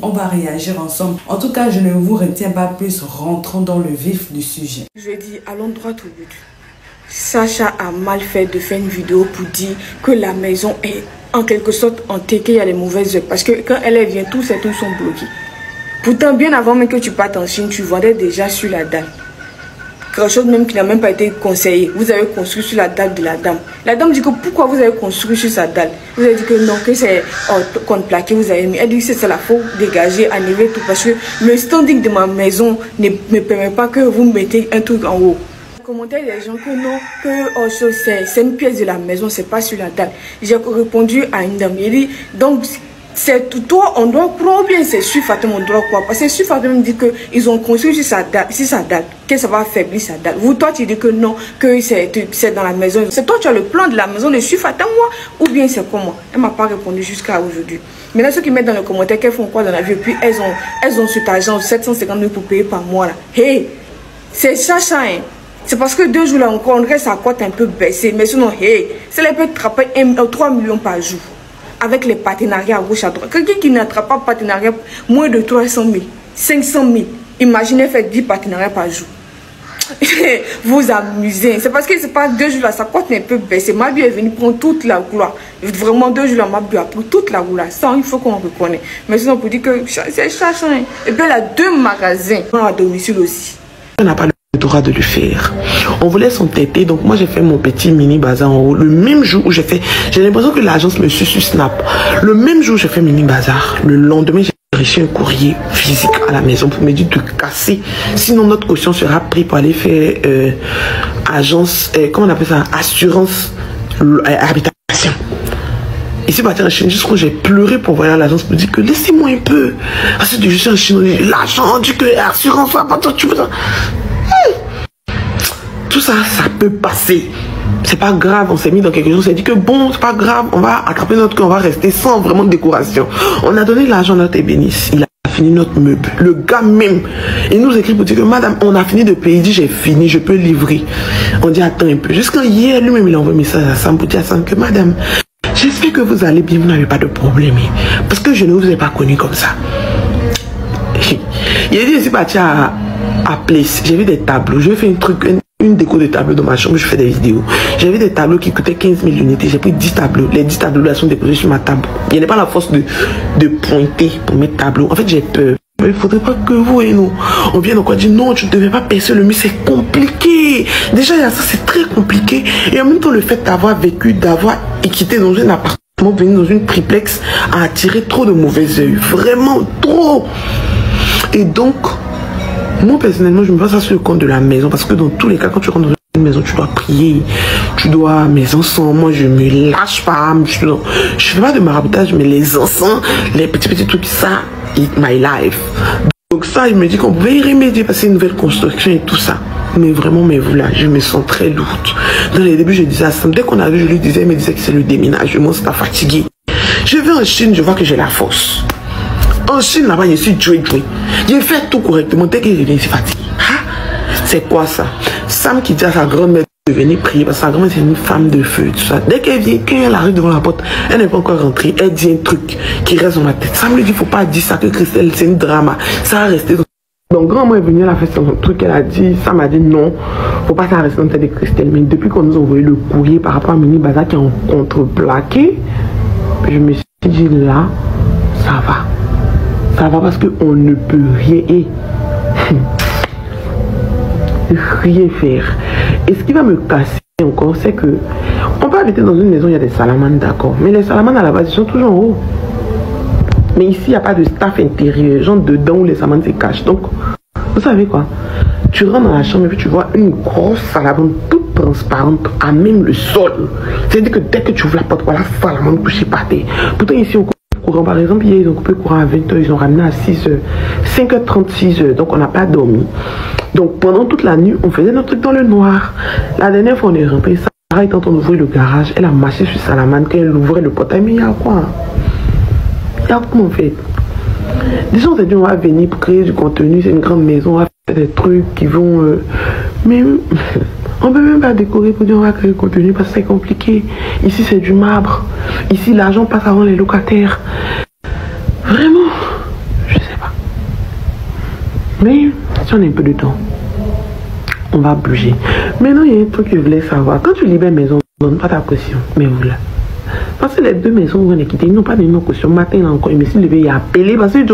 On va réagir ensemble. En tout cas, je ne vous retiens pas plus. Rentrons dans le vif du sujet. Je dis, allons droit au but. Sacha a mal fait de faire une vidéo pour dire que la maison est en quelque sorte hantée, qu'il y a les mauvaises heures. Parce que quand elle vient, tous ces trucs sont bloqués. Pourtant, bien avant même que tu partes en Chine, tu vendais déjà sur la dalle. Quelque chose même qui n'a même pas été conseillé. Vous avez construit sur la dalle de la dame. La dame dit que pourquoi vous avez construit sur sa dalle. Vous avez dit que non, que c'est contreplaqué, vous avez mis. Elle dit que c'est ça, la faut dégager, enlever tout. Parce que le standing de ma maison ne me permet pas que vous mettez un truc en haut. Commentaire des gens que non, que c'est une pièce de la maison, c'est pas sur la dalle. J'ai répondu à une dame. Il dit donc c'est toi, on doit croire bien, c'est sur Fatima, on doit croire. Parce que sur Fatima me dit qu'ils ont construit sur sa dalle, que ça va affaiblir sa dalle. Vous, toi, tu dis que non, que c'est dans la maison. C'est toi, tu as le plan de la maison de sur Fatima, ou bien c'est comment? Elle m'a pas répondu jusqu'à aujourd'hui. Maintenant, ceux qui mettent dans le commentaire qu'elles font quoi dans la vie, et puis elles ont cet argent, 750 000 pour payer par mois là. Hey, c'est Sacha, hein. C'est parce que 2 jours là encore, on reste sa cote un peu baissée. Mais sinon, hey, ça peut attraper 3 millions par jour. Avec les partenariats à gauche à droite. Quelqu'un qui n'attrape pas de partenariat moins de 300 000, 500 000. Imaginez faire 10 partenariats par jour. Vous amusez. C'est parce que c'est pas 2 jours là, sa cote est un peu baissée. Mabi est venu prendre toute la gloire. Vraiment 2 jours là, Mabi a pris toute la gloire. Ça, il faut qu'on reconnaisse. Mais sinon, on peut dire que c'est Sacha. Et puis elle a 2 magasins à domicile aussi. On n'a pas le droit de le faire. On voulait s'entêter, donc moi j'ai fait mon petit mini bazar en haut. Le même jour où j'ai l'impression que l'agence me suit sur Snap. Le même jour où j'ai fait mini bazar, le lendemain j'ai reçu un courrier physique à la maison pour me dire de casser. Sinon notre caution sera prise pour aller faire agence, comment on appelle ça, assurance habitation. Ici, en Chine, jusqu'où j'ai pleuré pour voir l'agence pour dire que laissez-moi un peu. Parce que je suis en Chine, l'argent, du que assurance, tu veux ça. Tout ça, ça peut passer. C'est pas grave, on s'est mis dans quelque chose, on s'est dit que bon, c'est pas grave, on va attraper notre cœur, on va rester sans vraiment de décoration. On a donné l'argent à notre ébéniste, il a fini notre meuble. Le gars même, il nous écrit pour dire que madame, on a fini de payer, il dit j'ai fini, je peux livrer. On dit attends un peu. Jusqu'à hier, lui-même, il a envoyé un message à Sam pour dire à Sam que madame, j'espère que vous allez bien, vous n'avez pas de problème. Parce que je ne vous ai pas connu comme ça. Il a dit, je suis parti à Place, j'ai vu des tableaux, je vais faire une déco de tableaux dans ma chambre, je fais des vidéos. J'ai vu des tableaux qui coûtaient 15 000 unités, j'ai pris 10 tableaux. Les 10 tableaux là sont déposés sur ma table. Il n'y a pas la force de pointer pour mettre tableau. En fait, j'ai peur. Il ne faudrait pas que vous et nous, on vienne encore dire non, tu ne devais pas percer le mur, c'est compliqué. Déjà, il y a ça, c'est très compliqué. Et en même temps, le fait d'avoir vécu, d'avoir quitté dans un appartement, venir dans une triplex, a attiré trop de mauvais œil. Vraiment trop. Et donc, moi personnellement, je me base sur le compte de la maison parce que dans tous les cas, quand tu rentres dans une maison, tu dois prier, tu dois mes encens. Moi, je me lâche pas, je fais pas de maraboutage, mais les encens, les petits trucs, ça, it's my life. Donc ça, il me dit qu'on pouvait y remédier parce que c'est une nouvelle construction et tout ça. Mais vraiment, mais voilà, je me sens très lourde. Dans les débuts, je disais à Sam, dès qu'on arrive, je lui disais, il me disait que c'est le déménagement, c'est pas fatigué. Je vais en Chine, je vois que j'ai la force. En Chine, là-bas, je suis joué. J'ai fait tout correctement. Dès que je viens, c'est fatigué. C'est quoi ça? Sam qui dit à sa grand-mère de venir prier parce que sa grand-mère, c'est une femme de feu. Tout ça. Dès qu'elle vient, quand elle arrive devant la porte, elle n'est pas encore rentrée. Elle dit un truc qui reste dans la tête. Sam lui dit, il ne faut pas dire ça, que Christelle, c'est un drama. Ça va rester. Donc, grand-mère est venue, elle a fait son truc. Elle a dit, Sam a dit non, il ne faut pas ça rester dans la tête de Christelle. Mais depuis qu'on nous a envoyé le courrier par rapport à Mini Bazar qui est en contreplaqué, je me suis dit là, ça va. Ça va parce qu'on ne peut rien, rien faire. Et ce qui va me casser encore, c'est que on peut habiter dans une maison, il y a des salamandres, d'accord. Mais les salamandres à la base, ils sont toujours en haut. Mais ici, il n'y a pas de staff intérieur, genre dedans où les salamandres se cachent. Donc, vous savez quoi? Tu rentres dans la chambre et puis tu vois une grosse salamandre toute transparente à même le sol. C'est-à-dire que dès que tu ouvres la porte, voilà, salamandre couchée par terre. Pourtant, ici, on courant. Par exemple, hier, ils ont coupé le courant à 20h, ils ont ramené à 6h, 5h36, donc on n'a pas dormi. Donc pendant toute la nuit, on faisait notre truc dans le noir. La dernière fois, on est rentré, Sarah est en train d'ouvrir le garage, elle a marché sur Salamane, quand elle ouvrait le portail, mais il y a quoi? Il y a quoi en fait? Déjà, on s'est dit, on va venir pour créer du contenu, c'est une grande maison, on va faire des trucs qui vont... Mais on peut même pas décorer pour dire on va créer du contenu parce que c'est compliqué. Ici, c'est du marbre. Ici, l'argent passe avant les locataires. Vraiment. si on est un peu dedans, on va bouger. Maintenant, il y a un truc que je voulais savoir. Quand tu libères maison, donne pas ta caution. Mais voilà. Parce que les deux maisons où on est quitté, ils n'ont pas donné nos cautions. Matin, là encore, il me suis levé, il a appelé. Parce que le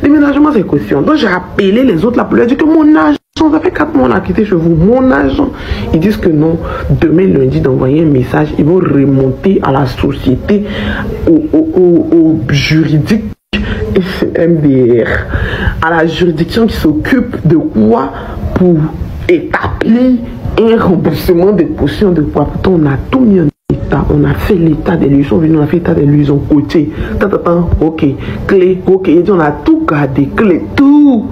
déménagement, c'est caution. Donc, j'ai appelé les autres là pour leur dire que mon argent, ça fait 4 mois on a quitté chez vous. Mon argent. Ils disent que non. Demain, lundi, d'envoyer un message. Ils vont remonter à la société, au juridique MDR. À la juridiction qui s'occupe de quoi pour établir un remboursement des cautions de quoi. Pourtant, on a tout mis en état. On a fait l'état des lieux. Ils sont venus, on a fait l'état des lieux. Ils ont côté. Ok. Clé, ok. Et on a tout gardé. Clé, tout.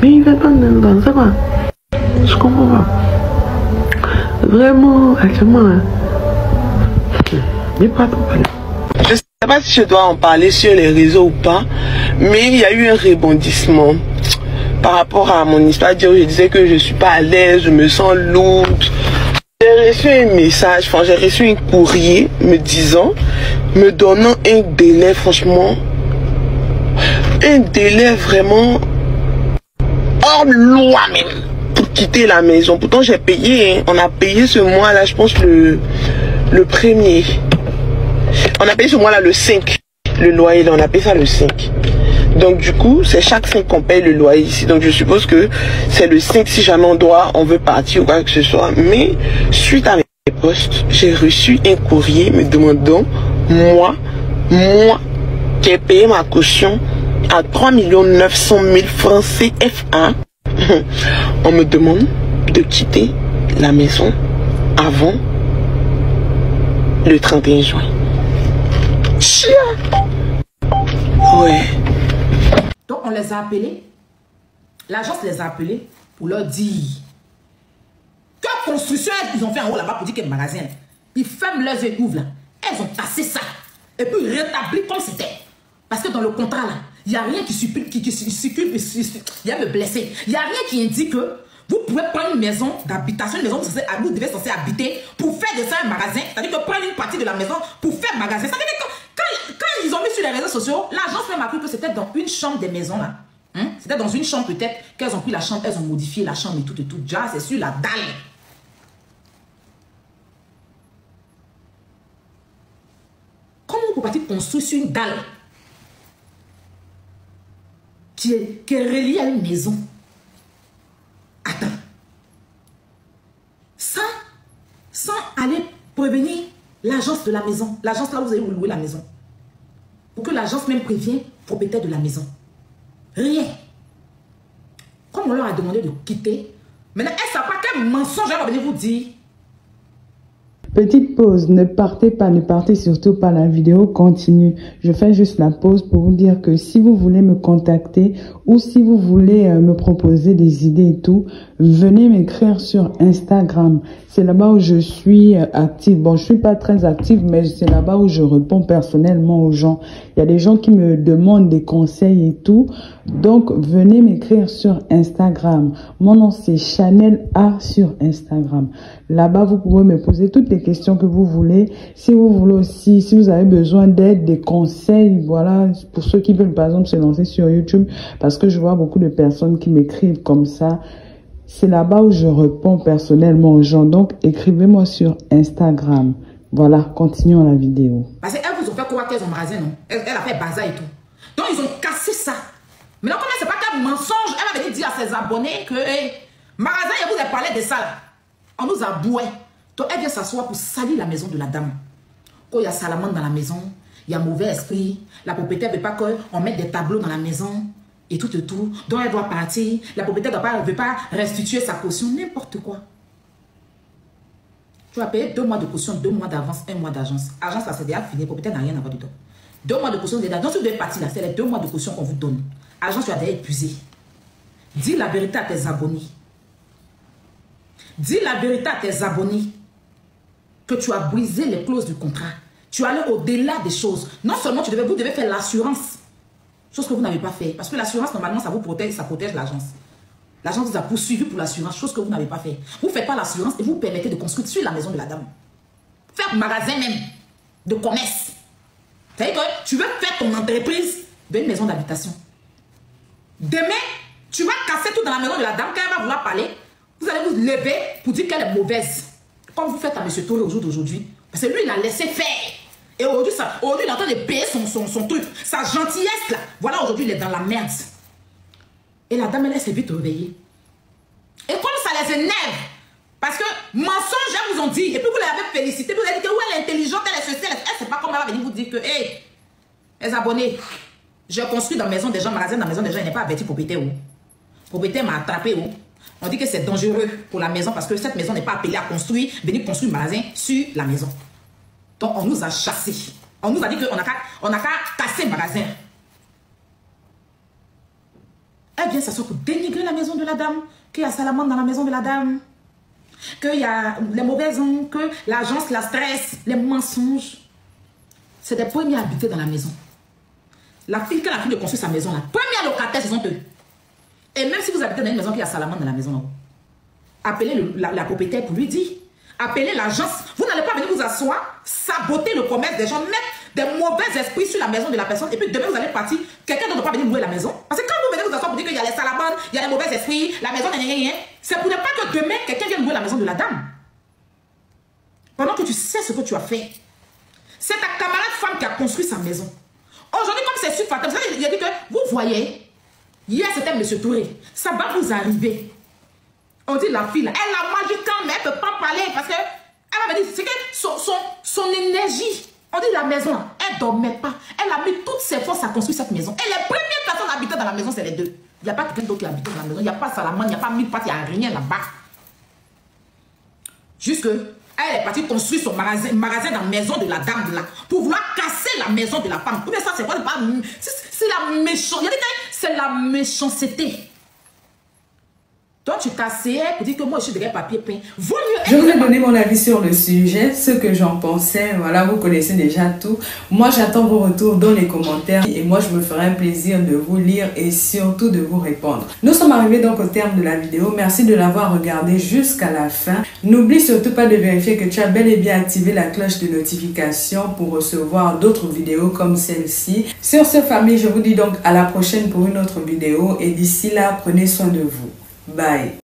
Mais il ne fait pas dans ça, quoi. Je comprends pas. Vraiment, actuellement, hein. Il n'est pas trop parlé. Je ne sais pas si je dois en parler sur les réseaux ou pas, mais il y a eu un rebondissement par rapport à mon histoire. Je disais que je ne suis pas à l'aise, je me sens lourde. J'ai reçu un message, enfin j'ai reçu un courrier me donnant un délai, franchement, un délai vraiment hors loi même, pour quitter la maison. Pourtant j'ai payé, hein. On a payé ce mois-là, je pense le premier. On a payé ce mois-là le 5, le loyer, là, on a payé ça le 5. Donc du coup, c'est chaque 5 qu'on paye le loyer ici. Donc je suppose que c'est le 5 si jamais on veut partir ou quoi que ce soit. Mais suite à mes postes, j'ai reçu un courrier me demandant, moi qui ai payé ma caution à 3 900 000 francs CFA, on me demande de quitter la maison avant le 31 juin. Chia. Ouais. Donc on les a appelés, l'agence les a appelés pour leur dire que construction ils ont fait en haut là-bas pour dire qu'il y a un magasin. Ils ferment leurs yeux, ouvrent là. Elles ont cassé ça. Et puis ils rétablissent comme c'était. Parce que dans le contrat là, il n'y a rien qui circule, il y a le blessé. Il n'y a rien qui indique que vous pouvez prendre une maison d'habitation, une maison où vous devez censé habiter pour faire de ça un magasin. C'est-à-dire que prendre une partie de la maison pour faire magasin. C'est-à-dire que quand ils ont mis sur les réseaux sociaux, l'agence même a cru que c'était dans une chambre des maisons là. C'était dans une chambre peut-être qu'elles ont pris la chambre, elles ont modifié la chambre et tout. Déjà, c'est sur la dalle. Comment vous pouvez construire sur une dalle qui est reliée à une maison? Attends. Sans aller prévenir l'agence de la maison. L'agence là où vous allez louer la maison. Pour que l'agence même prévienne le propriétaire de la maison. Rien. Comme on leur a demandé de quitter, maintenant, elle ne sait pas quel mensonge elle va venir vous dire. Petite pause, ne partez surtout pas, la vidéo continue. Je fais juste la pause pour vous dire que si vous voulez me contacter ou si vous voulez me proposer des idées et tout, venez m'écrire sur Instagram. C'est là-bas où je suis active. Bon, je suis pas très active, mais c'est là-bas où je réponds personnellement aux gens. Il y a des gens qui me demandent des conseils et tout. Donc, venez m'écrire sur Instagram. Mon nom, c'est Chanel A sur Instagram. Là-bas, vous pouvez me poser toutes les questions que vous voulez. Si vous voulez aussi, si vous avez besoin d'aide, des conseils, voilà, pour ceux qui veulent par exemple se lancer sur YouTube, parce que je vois beaucoup de personnes qui m'écrivent comme ça. C'est là-bas où je réponds personnellement aux gens. Donc, écrivez-moi sur Instagram. Voilà, continuons la vidéo. Parce qu'elles vous ont fait quoi qu'elles ont magasin, non? Elle a fait bazar et tout. Donc, ils ont cassé ça. Maintenant, comme c'est pas qu'un mensonge, elle va venir dire à ses abonnés que, hey, magasin, elle vous a parlé de ça là. On nous a boué. Donc, elle vient s'asseoir pour salir la maison de la dame. Quand il y a salamandre dans la maison, il y a mauvais esprit. La propriétaire ne veut pas qu'on mette des tableaux dans la maison. Et tout. Donc, elle doit partir. La propriétaire ne veut pas restituer sa caution. N'importe quoi. Tu vas payer 2 mois de caution, 2 mois d'avance, 1 mois d'agence. Agence, là, c'est déjà fini. La propriétaire n'a rien à voir du tout. 2 mois de caution, déjà. Donc, si vous devez partir là, c'est les 2 mois de caution qu'on vous donne. Agence, tu as déjà épuisé. Dis la vérité à tes abonnés. Dis la vérité à tes abonnés que tu as brisé les clauses du contrat. Tu es allé au-delà des choses. Non seulement vous devez faire l'assurance. Chose que vous n'avez pas fait. Parce que l'assurance, normalement, ça vous protège, ça protège l'agence. L'agence vous a poursuivi pour l'assurance, chose que vous n'avez pas fait. Vous ne faites pas l'assurance et vous permettez de construire sur la maison de la dame. Faire magasin même de commerce. C'est-à-dire que tu veux faire ton entreprise d'une maison d'habitation. Demain, Tu vas casser tout dans la maison de la dame. Quand elle va vouloir parler, vous allez vous lever pour dire qu'elle est mauvaise. Comme vous faites à M. Touré au jour d'aujourd'hui. Parce que lui, il a laissé faire. Et aujourd'hui, il est en train de payer son truc. Sa gentillesse, là. Voilà, aujourd'hui, il est dans la merde. Et la dame, elle s'est vite réveillée. Et comme ça les énerve, parce que mensonges, elles vous ont dit, et puis vous l'avez félicité, vous avez dit que oui, elle est intelligente, elle est ceci, elle ne sait pas comment elle va venir vous dire que, hey, les abonnés, je construis dans la maison des gens, magasin dans la maison des gens, il n'est pas averti propriétaire où. Propriétaire m'a attrapé où. On dit que c'est dangereux pour la maison parce que cette maison n'est pas appelée à construire, venir construire un magasin sur la maison. Donc on nous a chassés. On nous a dit qu'on n'a qu'à casser le magasin. Elle vient s'asseoir pour dénigrer la maison de la dame, qu'il y a salamandre dans la maison de la dame, qu'il y a les mauvaises ondes, que l'agence la stresse, les mensonges. C'est des premiers habités dans la maison. La fille, quand la fille de construire sa maison, la première locataire, ce sont eux. Et même si vous habitez dans une maison qui a salamandre dans la maison, appelez la propriétaire pour lui dire. Appelez l'agence. Vous n'allez pas venir vous asseoir, saboter le commerce des gens, mettre des mauvais esprits sur la maison de la personne. Et puis demain, vous allez partir. Quelqu'un d'autre ne va pas venir louer la maison. Parce que quand vous venez vous asseoir pour dire qu'il y a les salamandres, il y a les mauvais esprits, la maison, c'est pour ne pas que demain, quelqu'un vienne louer la maison de la dame. Pendant que tu sais ce que tu as fait. C'est ta camarade femme qui a construit sa maison. Aujourd'hui, comme c'est sur Fatem, il a dit que, vous voyez, hier c'était M. Touré. Ça va vous arriver. On dit la fille, elle a magique quand même, elle ne peut pas parler parce que elle va me dire, c'est que son énergie, on dit la maison, elle ne dormait pas. Elle a mis toutes ses forces à construire cette maison. Et les premières personnes habitées dans la maison, c'est les deux. Il n'y a pas quelqu'un d'autre qui habite dans la maison. Il n'y a pas salamandre, il n'y a pas mille pattes, il n'y a rien là-bas. Juste que elle est partie construire son magasin dans la maison de la dame là, pour vouloir casser la maison de la femme. Mais ça, c'est quoi? C'est la méchanceté. C'est la méchanceté. Toi, tu t'asseyais pour dire que moi, je suis derrière papier peint. Je vous ai donné mon avis sur le sujet, ce que j'en pensais. Voilà, vous connaissez déjà tout. Moi, j'attends vos retours dans les commentaires. Et moi, je me ferai un plaisir de vous lire et surtout de vous répondre. Nous sommes arrivés donc au terme de la vidéo. Merci de l'avoir regardé jusqu'à la fin. N'oublie surtout pas de vérifier que tu as bel et bien activé la cloche de notification pour recevoir d'autres vidéos comme celle-ci. Sur ce, famille, je vous dis donc à la prochaine pour une autre vidéo. Et d'ici là, prenez soin de vous. Bye.